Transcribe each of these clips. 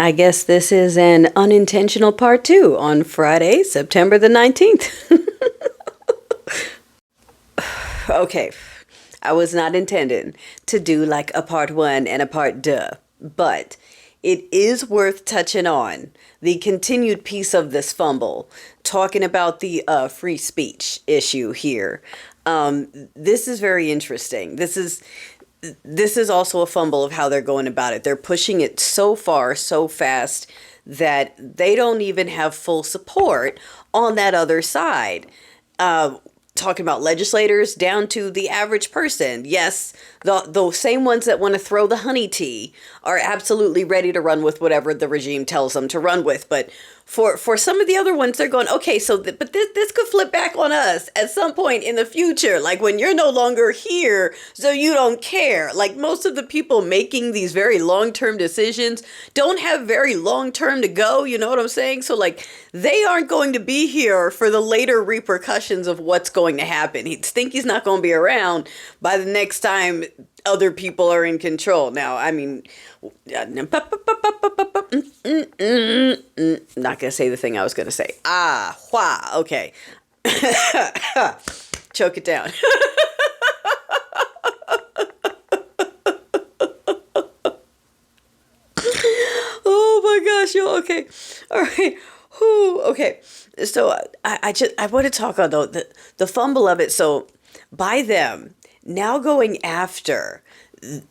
I guess this is an unintentional part two on Friday, September the 19th. Okay, I was not intending to do like a part one and a part duh, but it is worth touching on the continued piece of this fumble, talking about the free speech issue here. This is very interesting. This is also a fumble of how they're going about it. They're pushing it so far, so fast that they don't even have full support on that other side. Talking about legislators down to the average person. Yes, the same ones that want to throw the honey tea are absolutely ready to run with whatever the regime tells them to run with. But for some of the other ones, they're going, okay, so but this could flip back on us at some point in the future, like when you're no longer here, so you don't care. Like most of the people making these very long-term decisions don't have very long-term to go, you know what I'm saying? So like they aren't going to be here for the later repercussions of what's going to happen. Stinky's not going to be around by the next time other people are in control. Now, I mean, not gonna say the thing I was gonna say. Okay. Choke it down. Oh my gosh, yo, okay. All right. Whew, okay. So I want to talk on the fumble of it. So by them now going after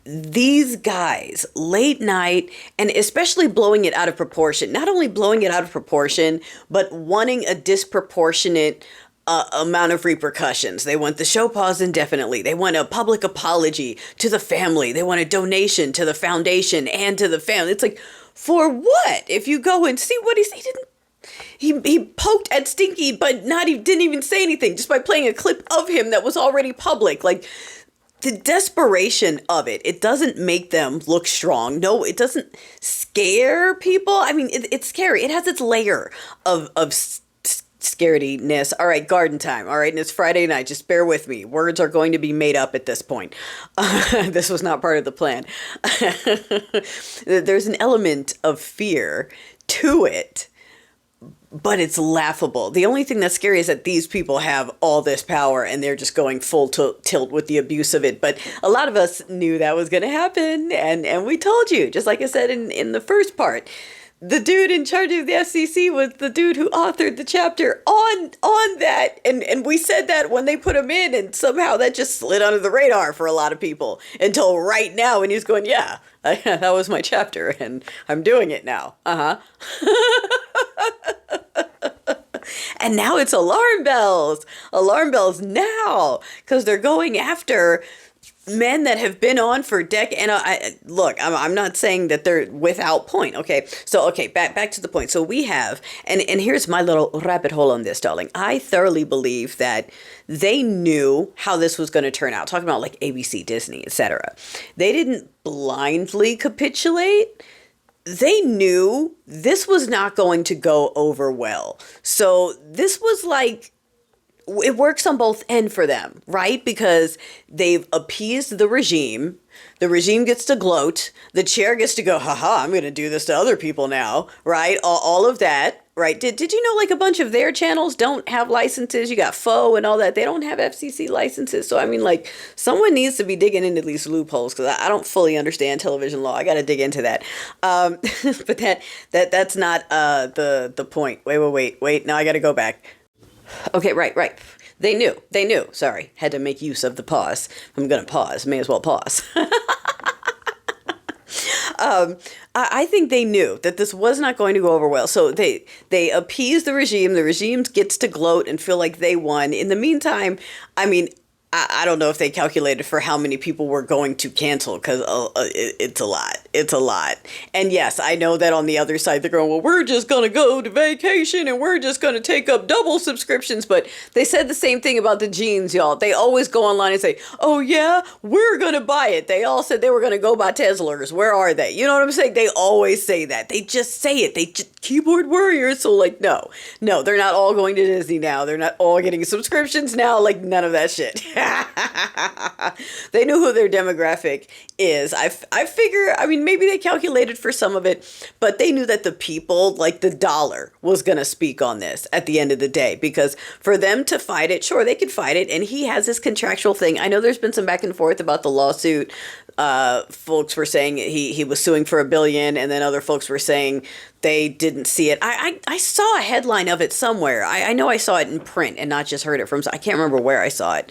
these guys late night and especially blowing it out of proportion, not only blowing it out of proportion, but wanting a disproportionate amount of repercussions. They want the show paused indefinitely. They want a public apology to the family. They want a donation to the foundation and to the family. It's like, for what? If you go and see what he didn't. He poked at Stinky, but he didn't even say anything just by playing a clip of him that was already public. Like the desperation of it doesn't make them look strong. No, it doesn't scare people. I mean, it's scary. It has its layer of scarediness. All right, garden time. All right, and it's Friday night. Just bear with me. Words are going to be made up at this point. This was not part of the plan. There's an element of fear to it, but it's laughable. The only thing that's scary is that these people have all this power and they're just going full tilt with the abuse of it. But a lot of us knew that was going to happen. And we told you, just like I said in the first part, the dude in charge of the FCC was the dude who authored the chapter on that. And we said that when they put him in, and somehow that just slid under the radar for a lot of people until right now when he's going, yeah, that was my chapter and I'm doing it now. And now it's alarm bells now, because they're going after men that have been on for decades. And look, I'm not saying that they're without point. Okay. So, back to the point. So we have, and here's my little rabbit hole on this, darling. I thoroughly believe that they knew how this was going to turn out. Talking about like ABC, Disney, etc. They didn't blindly capitulate. They knew this was not going to go over well. So this was like, it works on both ends for them, right? Because they've appeased the regime. The regime gets to gloat. The chair gets to go, haha, I'm going to do this to other people now, right? All of that, right? Did you know like a bunch of their channels don't have licenses? You got Foe and all that. They don't have FCC licenses. So, I mean, like, someone needs to be digging into these loopholes because I don't fully understand television law. I got to dig into that. But that's not the point. Wait. Now I got to go back. Okay, right. They knew. Sorry, had to make use of the pause. I'm going to pause. May as well pause. I think they knew that this was not going to go over well. So they appease the regime. The regime gets to gloat and feel like they won. In the meantime, I mean, I don't know if they calculated for how many people were going to cancel, because it's a lot. It's a lot. And yes, I know that on the other side, they're going, well, we're just going to go to vacation and we're just going to take up double subscriptions. But they said the same thing about the jeans, y'all. They always go online and say, oh, yeah, we're going to buy it. They all said they were going to go buy Teslers. Where are they? You know what I'm saying? They always say that. They just say it. They just keyboard warriors. So like, no, they're not all going to Disney now. They're not all getting subscriptions now. Like none of that shit. They knew who their demographic is. I figure, I mean, maybe they calculated for some of it, but they knew that the people, like the dollar, was going to speak on this at the end of the day, because for them to fight it, sure, they could fight it. And he has this contractual thing. I know there's been some back and forth about the lawsuit. Folks were saying he was suing for $1 billion, and then other folks were saying they didn't see it. I saw a headline of it somewhere. I know I saw it in print and not just heard it from, I can't remember where I saw it.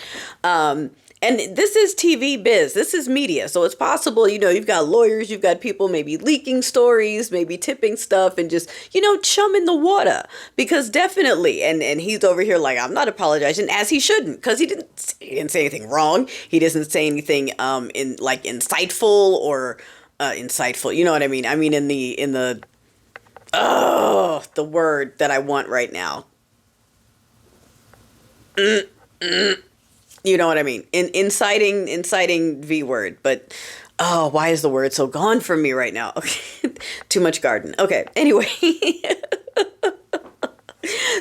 And this is TV biz. This is media. So it's possible, you've got lawyers, you've got people maybe leaking stories, maybe tipping stuff, and just, chumming the water. Because definitely, and he's over here like, I'm not apologizing, as he shouldn't, because he didn't say anything wrong. He doesn't say anything insightful or insightful. You know what I mean? I mean in the word that I want right now. You know what I mean? Inciting V word, but why is the word so gone from me right now? Okay, too much garden. Okay, anyway.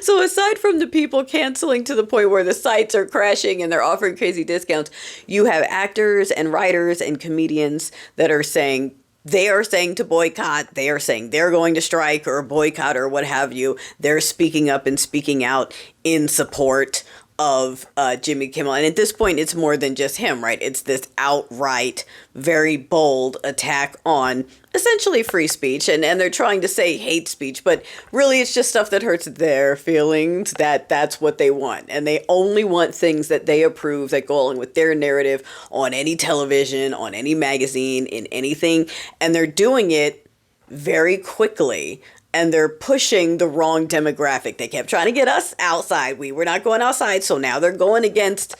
So aside from the people canceling to the point where the sites are crashing and they're offering crazy discounts, you have actors and writers and comedians that are saying, they are saying to boycott. They are saying they're going to strike or boycott or what have you. They're speaking up and speaking out in support of Jimmy Kimmel. And at this point, it's more than just him, right? It's this outright, very bold attack on essentially free speech. And they're trying to say hate speech, but really it's just stuff that hurts their feelings, that's what they want. And they only want things that they approve, that go along with their narrative on any television, on any magazine, in anything. And they're doing it very quickly. And they're pushing the wrong demographic. They kept trying to get us outside. We were not going outside. So now they're going against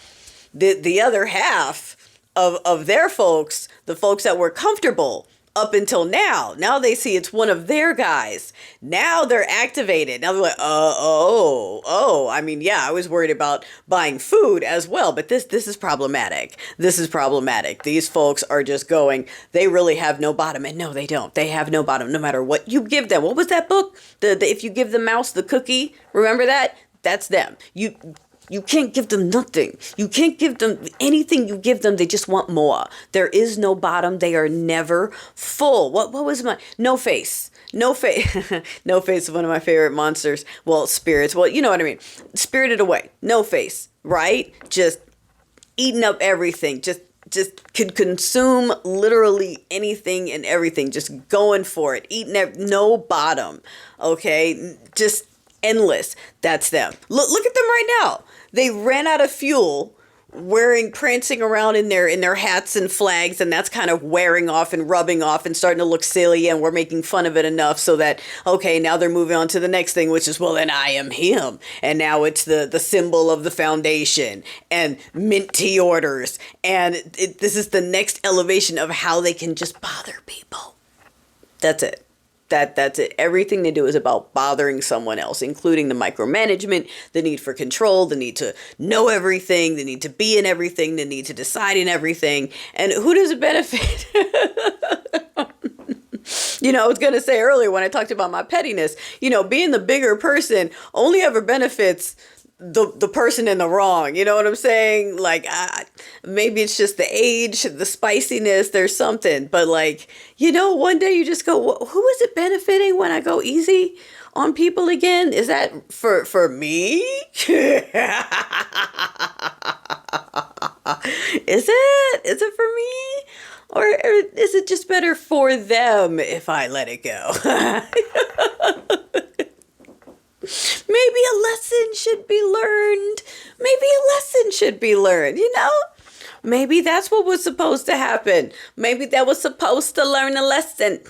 the other half of their folks, the folks that were comfortable up until now. Now they see it's one of their guys. Now they're activated. Now they're like, I mean, yeah, I was worried about buying food as well, but this is problematic. This is problematic. These folks are just going, they really have no bottom. And no, they don't. They have no bottom, no matter what you give them. What was that book? The if you give the mouse the cookie, remember that? That's them. You can't give them nothing. You can't give them anything you give them. They just want more. There is no bottom. They are never full. What was No Face. No Face. No Face is one of my favorite monsters. Well, spirits. Well, you know what I mean. Spirited Away. No Face, right? Just eating up everything. Just could consume literally anything and everything. Just going for it. Eating no bottom. Okay? Just endless. That's them. Look at them right now. They ran out of fuel prancing around in their hats and flags, and that's kind of wearing off and rubbing off and starting to look silly, and we're making fun of it enough so that, okay, now they're moving on to the next thing, which is, well, then I am him. And now it's the symbol of the foundation and mint tea orders. And this is the next elevation of how they can just bother people. That's it. That's it. Everything they do is about bothering someone else, including the micromanagement, the need for control, the need to know everything, the need to be in everything, the need to decide in everything. And who does it benefit? I was going to say earlier when I talked about my pettiness, being the bigger person only ever benefits the person in the wrong. You know what I'm saying? Like, maybe it's just the age, the spiciness, there's something. But one day you just go, who is it benefiting when I go easy on people again? Is that for me? Is it for me? Or is it just better for them if I let it go? Maybe a lesson should be learned. Maybe that's what was supposed to happen. Maybe that was supposed to learn a lesson.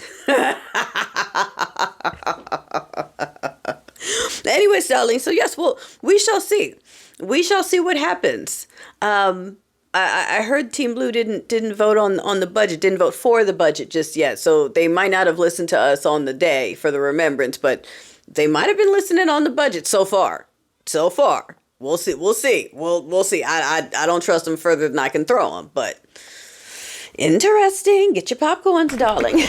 Anyways, darling, so yes, we shall see. We shall see what happens. I heard Team Blue didn't vote on the budget, didn't vote for the budget just yet. So they might not have listened to us on the day for the remembrance, but they might have been listening on the budget so far. We'll see. We'll see. I don't trust them further than I can throw them, but interesting. Get your popcorns, darling.